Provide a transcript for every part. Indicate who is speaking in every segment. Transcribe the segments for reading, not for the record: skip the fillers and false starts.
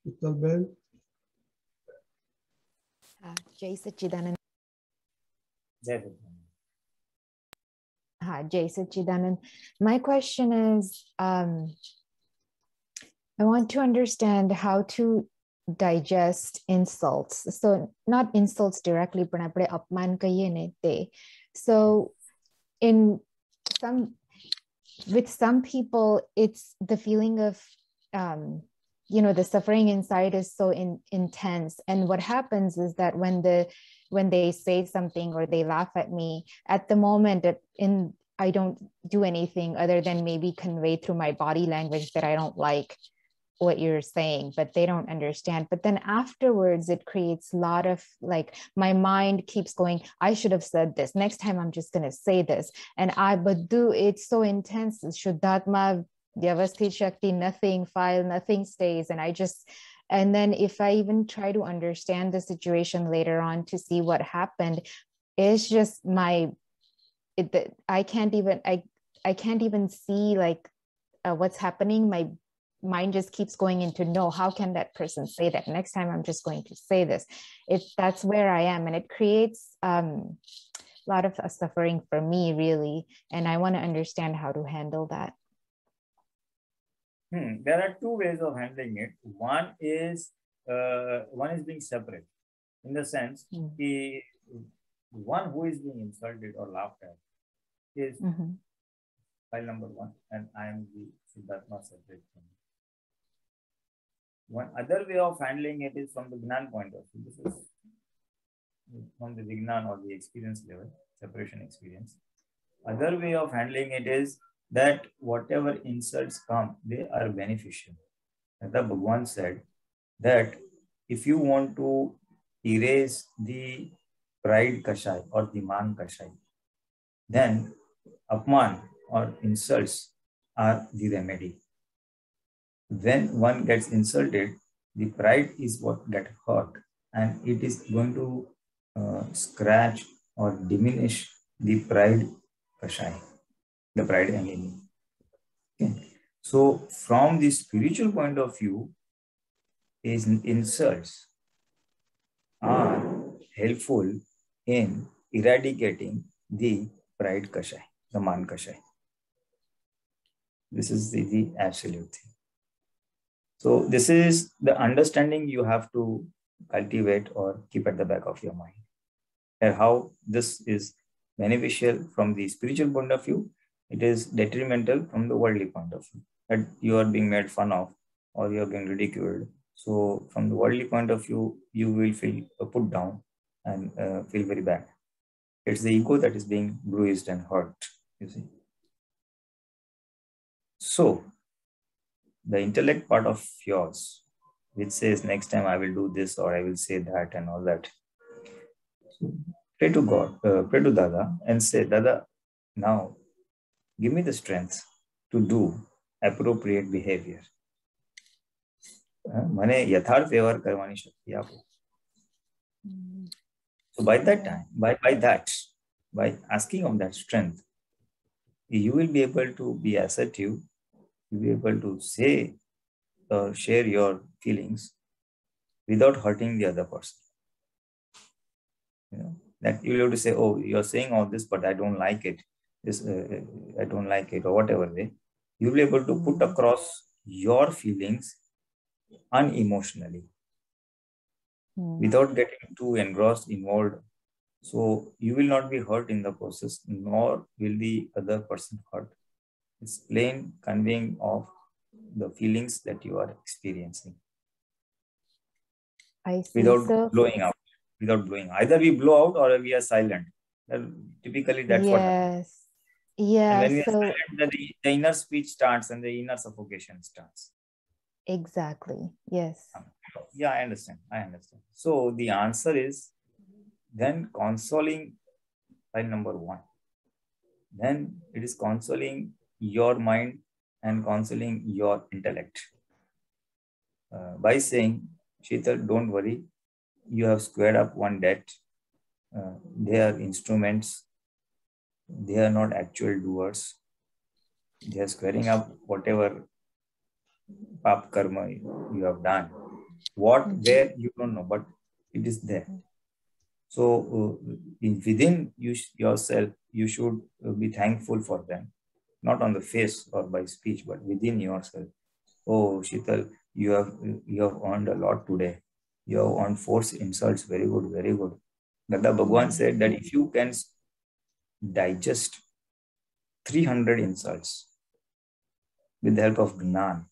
Speaker 1: Shitalben.
Speaker 2: Jai Sachidanand.
Speaker 3: Jai
Speaker 2: Sachidanand. My question is, I want to understand how to digest insults. So not insults directly, but apman kahiye ne te. So with some people, it's the feeling of, the suffering inside is so intense. And what happens is that when they say something or they laugh at me, at the moment I don't do anything other than maybe convey through my body language that I don't like what you're saying, but they don't understand. But then afterwards, it creates a lot of, like, my mind keeps going, I should have said this. Next time, I'm just going to say this. And it's so intense. Shuddhatma, Vyavasthit Shakti, nothing stays. And then if I even try to understand the situation later on to see what happened, it's just I can't even see what's happening. My mind just keeps going into, no, how can that person say that? Next time I'm just going to say this. That's where I am. And it creates a lot of suffering for me, really. And I want to understand how to handle that.
Speaker 3: There are two ways of handling it. One is being separate, in the sense the one who is being insulted or laughed at is file number one, and I am the Siddhartha separate from it. One other way of handling it is from the Gnan point of view. This is from the Vignan or the experience level, separation experience. Other way of handling it is that whatever insults come, they are beneficial. Dada Bhagwan said that if you want to erase the pride kashai or the man kashai, then apman or insults are the remedy. When one gets insulted, the pride is what gets hurt, and it is going to scratch or diminish the pride kashai, the pride enemy. Okay. So from the spiritual point of view, insults are helpful in eradicating the pride kashai, the man kashai. This is the absolute thing. So this is the understanding you have to cultivate or keep at the back of your mind. And how this is beneficial from the spiritual point of view, it is detrimental from the worldly point of view. That you are being made fun of or you are being ridiculed. So from the worldly point of view, you will feel put down and feel very bad. It's the ego that is being bruised and hurt, you see. So the intellect part of yours, which says next time I will do this or I will say that and all that. So pray to God, pray to Dada and say, Dada, now give me the strength to do appropriate behavior. Mane yatharth vyavahar karwani shakti apo. So by that time, by asking of that strength, you will be able to be assertive. You will be able to say or share your feelings without hurting the other person. You know, that you will have to say, oh, you're saying all this, but I don't like it. I don't like it, or whatever way. You will be able to put across your feelings unemotionally, without getting too engrossed, involved. So you will not be hurt in the process, nor will the other person hurt. It's plain conveying of the feelings that you are experiencing.
Speaker 2: I see.
Speaker 3: Without blowing out. Without blowing. Either we blow out or we are silent. Typically, that's what happens.
Speaker 2: Yeah.
Speaker 3: And when we are silent, the inner speech starts and the inner suffocation starts.
Speaker 2: Exactly. Yes.
Speaker 3: Yeah, I understand. So the answer is then consoling file number one. Then it is consoling your mind and consoling your intellect by saying, Sheetal, don't worry, you have squared up one debt. They are instruments. They are not actual doers. They are squaring up whatever pap karma you have done. What, where, you don't know, but it is there. So within yourself, you should be thankful for them, not on the face or by speech, but within yourself. Oh, Shital, you have earned a lot today. You have earned 4 insults. Very good, very good. Dada Bhagwan said that if you can digest 300 insults with the help of Gnan,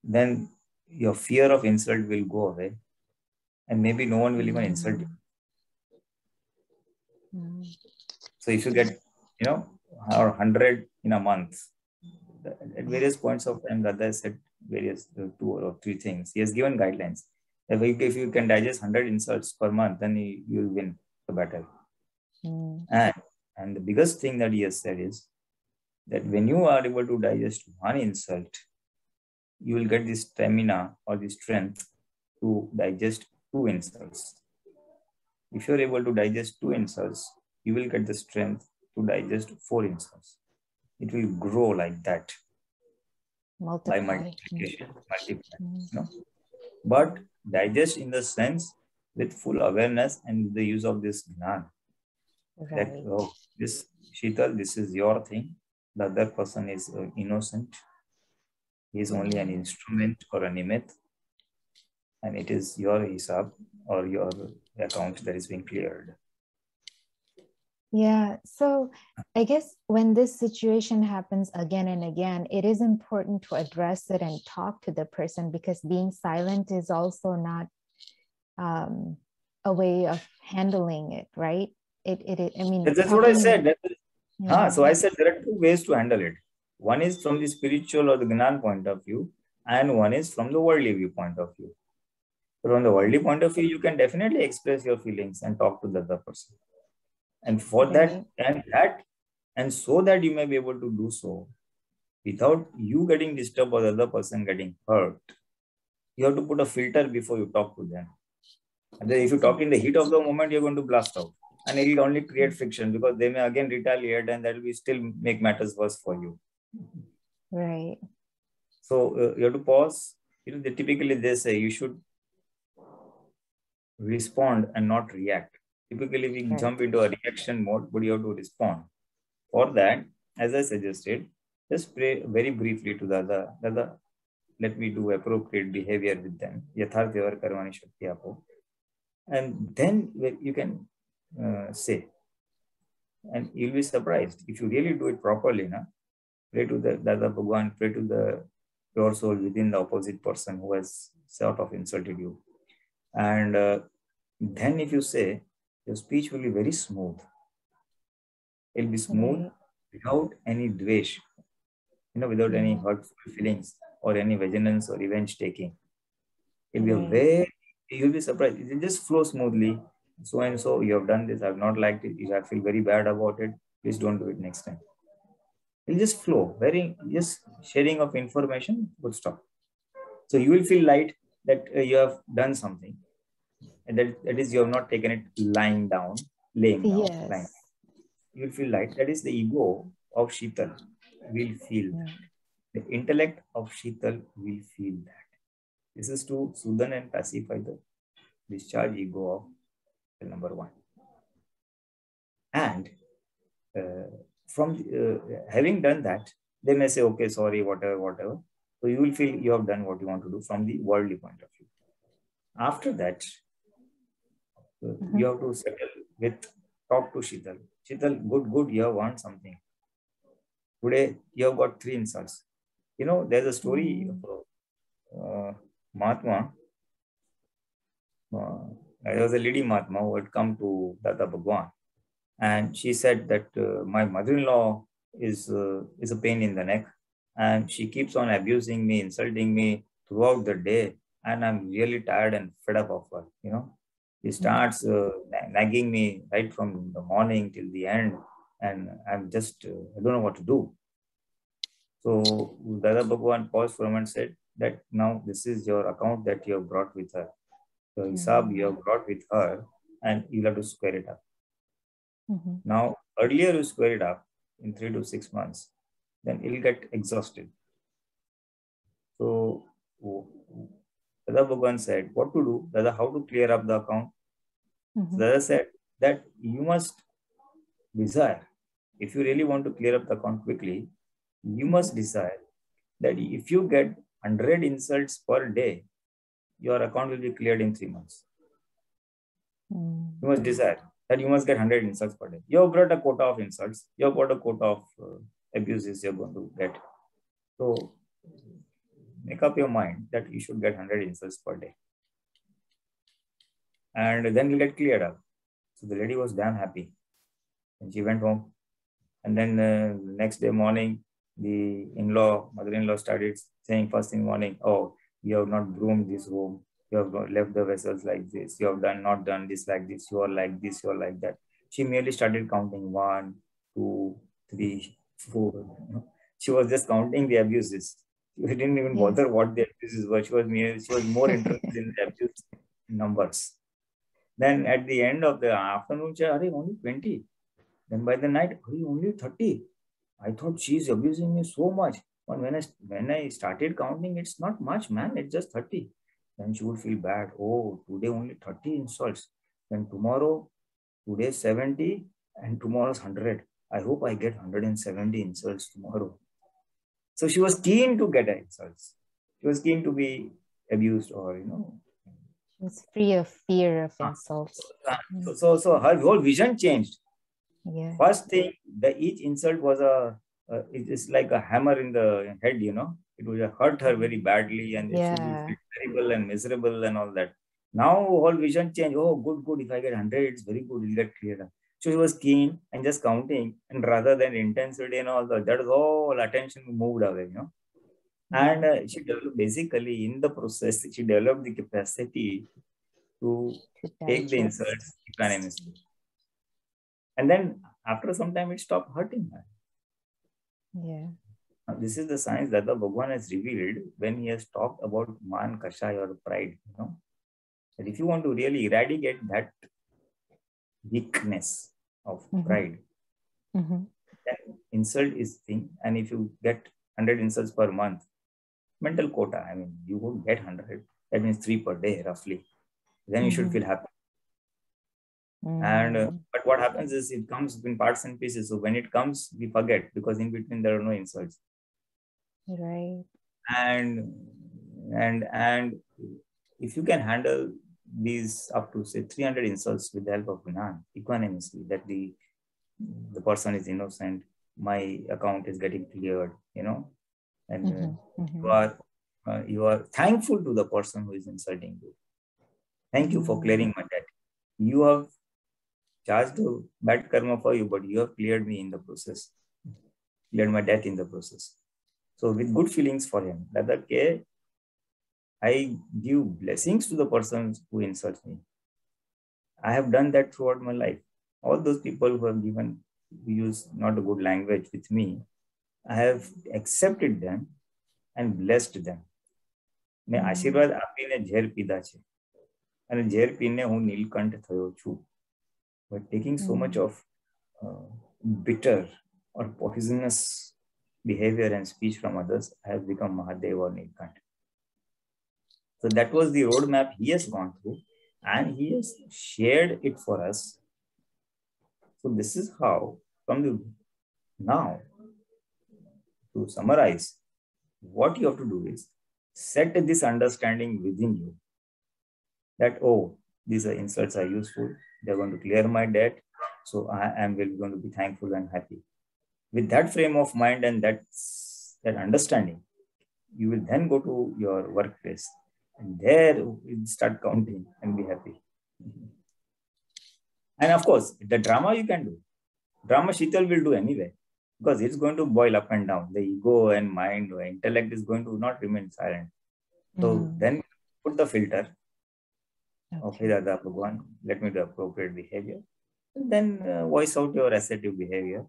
Speaker 3: then your fear of insult will go away, and maybe no one will even insult you. So if you get, or 100 in a month, at various points of time, Dada said various 2 or 3 things. He has given guidelines. If you can digest 100 insults per month, then you will win the battle. And the biggest thing that he has said is that when you are able to digest 1 insult, you will get the stamina or the strength to digest 2 insults. If you are able to digest 2 insults, you will get the strength to digest 4 insults. It will grow like that. By multiplication. But digest in the sense with full awareness and the use of this Gnan. That, oh, this Shital, this is your thing. The other person is innocent. He is only an instrument or a nimit. And it is your hisab or your account that is being cleared.
Speaker 2: Yeah, so I guess when this situation happens again and again, it is important to address it and talk to the person, because being silent is also not a way of handling it, right? I mean,
Speaker 3: that's what I said. So I said there are 2 ways to handle it. One is from the spiritual or the Gnan point of view, and one is from the worldly viewpoint of view. From the worldly point of view, you can definitely express your feelings and talk to the other person. And for that, and so that you may be able to do so without you getting disturbed or the other person getting hurt, you have to put a filter before you talk to them. And then if you talk in the heat of the moment, you're going to blast out. And it will only create friction, because they may again retaliate, and that will still make matters worse for you.
Speaker 2: Right.
Speaker 3: So you have to pause. Typically they say you should respond and not react. Typically we jump into a reaction mode, but you have to respond. For that, as I suggested, just pray very briefly to Dada, let me do appropriate behavior with them. Yathartyavar karmani shakti apo. And then you can say, and you'll be surprised if you really do it properly. Pray to the Dada Bhagwan, pray to the pure soul within the opposite person who has sort of insulted you. And then if you say, your speech will be very smooth. It'll be smooth without any dvesh, without any hurtful feelings or any vigilance or revenge taking. It'll be you'll be surprised. It'll just flow smoothly. So and so, you have done this, I have not liked it, I feel very bad about it, please don't do it next time. It'll just flow, just sharing of information would stop. So you will feel light that you have done something, and that is you have not taken it laying down. You will feel light. That is the ego of Shital will feel that. The intellect of Shital will feel that. This is to soothe and pacify the discharge ego of number 1. And from having done that, they may say, okay, sorry, whatever. So you will feel you have done what you want to do from the worldly point of view. After that, you have to settle talk to Shital. Shital, good, you have won something. Today, you have got 3 insults. There's a story of Mahatma. There was a lady Mahatma who had come to Dada Bhagwan. And she said that my mother-in-law is a pain in the neck. And she keeps on abusing me, insulting me throughout the day. And I'm really tired and fed up of her, He starts nagging me right from the morning till the end. And I'm just, I don't know what to do. So Dada Bhagwan paused for a moment and said that now this is your account that you have brought with her. So hisab you have brought with her, and you'll have to square it up. Now, earlier you square it up in 3 to 6 months, then it'll get exhausted. So Dada Dada Bhagwan said, what to do? Dada, how to clear up the account? So Dada said that you must desire. If you really want to clear up the account quickly, you must decide that if you get 100 insults per day, your account will be cleared in 3 months. You must decide that you must get 100 insults per day. You have got a quota of insults. You have got a quota of abuses you're going to get. So make up your mind that you should get 100 insults per day. And then you'll get cleared up. So the lady was damn happy. And she went home. And then next day morning, the mother-in-law started saying first thing morning, oh, you have not groomed this room. You have left the vessels like this. You have not done this like this. You are like this. You are like that. She merely started counting 1, 2, 3, 4. She was just counting the abuses. She didn't even bother what the abuses were. She was more interested in the abuse numbers. Then at the end of the afternoon, she said, only 20. Then by the night, only 30. I thought she's abusing me so much. But when I started counting, it's not much, man. It's just 30. Then she would feel bad. Oh, today only 30 insults. Then tomorrow, today 70 and tomorrow's 100. I hope I get 170 insults tomorrow. So she was keen to get insults. She was keen to be abused or,
Speaker 2: She was free of fear of insults.
Speaker 3: So her whole vision changed.
Speaker 2: Yeah.
Speaker 3: First thing, each insult was it is like a hammer in the head, It would hurt her very badly and she would feel terrible and miserable and all that. Now whole vision changed. Oh, good. If I get 100, it's very good. It'll get cleared. So she was keen and just counting, and rather than intensity and all that was all attention moved away, And she developed, basically in the process, she developed the capacity to take the insults equanimously. And then after some time, it stopped hurting her.
Speaker 2: Yeah.
Speaker 3: Now, this is the science that the Bhagwan has revealed when he has talked about man, kashai, or pride. That if you want to really eradicate that weakness of pride, then insult is thing. And if you get 100 insults per month, mental quota, you would get 100. That means 3 per day, roughly. Then you should feel happy. And but what happens is it comes in parts and pieces. So when it comes, we forget because in between there are no insults.
Speaker 2: Right.
Speaker 3: And if you can handle these up to say 300 insults with the help of Gnan, equanimously, that the person is innocent, my account is getting cleared, and you are thankful to the person who is insulting you. Thank you for clearing my debt. You have charged bad karma for you, but you have cleared me in the process, cleared my debt in the process. So with good feelings for him, that I give blessings to the persons who insult me. I have done that throughout my life. All those people who have used not a good language with me, I have accepted them and blessed them. મેં આશીર્વાદ આપીને ઝેર પીધા છે અને ઝેર પીને હું નીલકંઠ થયો છું. But taking so much of bitter or poisonous behavior and speech from others, I have become Mahadev or Nilkant. So that was the roadmap he has gone through and he has shared it for us. So this is how, now, to summarize, what you have to do is set this understanding within you that, oh, these insults are useful. They're going to clear my debt. So I am going to be thankful and happy. With that frame of mind and that understanding, you will then go to your workplace and there you start counting and be happy. And of course, the drama you can do. Drama Shital will do anyway because it's going to boil up and down. The ego and mind or intellect is going to not remain silent. So then put the filter. Okay, Dada Bhagwan, let me do appropriate behavior. And then voice out your assertive behavior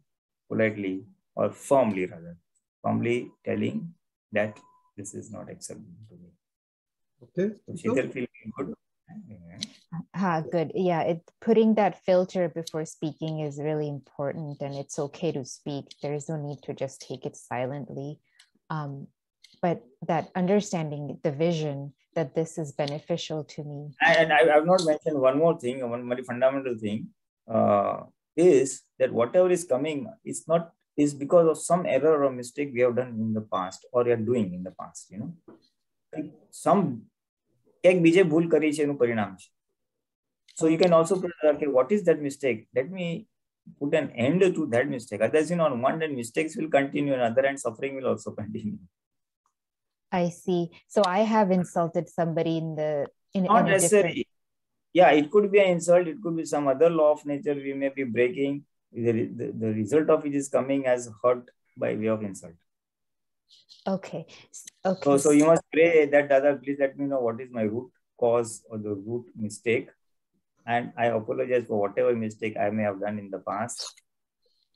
Speaker 3: politely or firmly, rather. Firmly telling that this is not acceptable to me.
Speaker 1: Okay.
Speaker 3: So Shital feeling good.
Speaker 2: Good. Yeah, putting that filter before speaking is really important, and it's okay to speak. There is no need to just take it silently. But that understanding the vision that this is beneficial to me.
Speaker 3: And I have not mentioned one more thing, one very fundamental thing, is that whatever is coming is because of some error or mistake we have done in the past or we are doing in the past, you know. Like some બીજે ભૂલ કરી છે એનું પરિણામ છે. So you can also put, okay, what is that mistake? Let me put an end to that mistake. Otherwise, you know, on one hand, mistakes will continue, on the other hand, suffering will also continue.
Speaker 2: I see. So I have insulted somebody
Speaker 3: not necessarily. Yeah, it could be an insult. It could be some other law of nature we may be breaking. The result of it is coming as hurt by way of insult.
Speaker 2: Okay. Okay.
Speaker 3: So you must pray that, Dada, please let me know what is my root cause or the root mistake. And I apologize for whatever mistake I may have done in the past.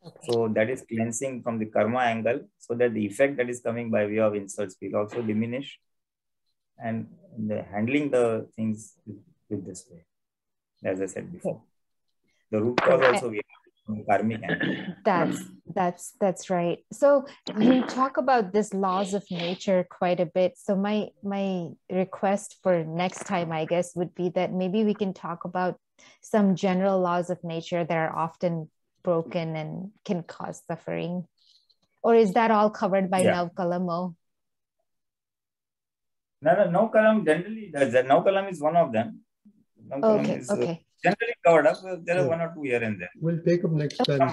Speaker 3: Okay. So that is cleansing from the karma angle, so that the effect that is coming by way of insults will also diminish. And handling the things with this way, as I said before. The root cause also we have karmic angle.
Speaker 2: That's right. So you talk about this laws of nature quite a bit. So my request for next time, I guess, would be that maybe we can talk about some general laws of nature that are often broken and can cause suffering. Or is that all covered by Navkalamo?
Speaker 3: No, Navkalam generally does that. Navkalam is one of them.
Speaker 2: Okay.
Speaker 3: Generally covered up. There are one or two here and there.
Speaker 1: We'll take up next time.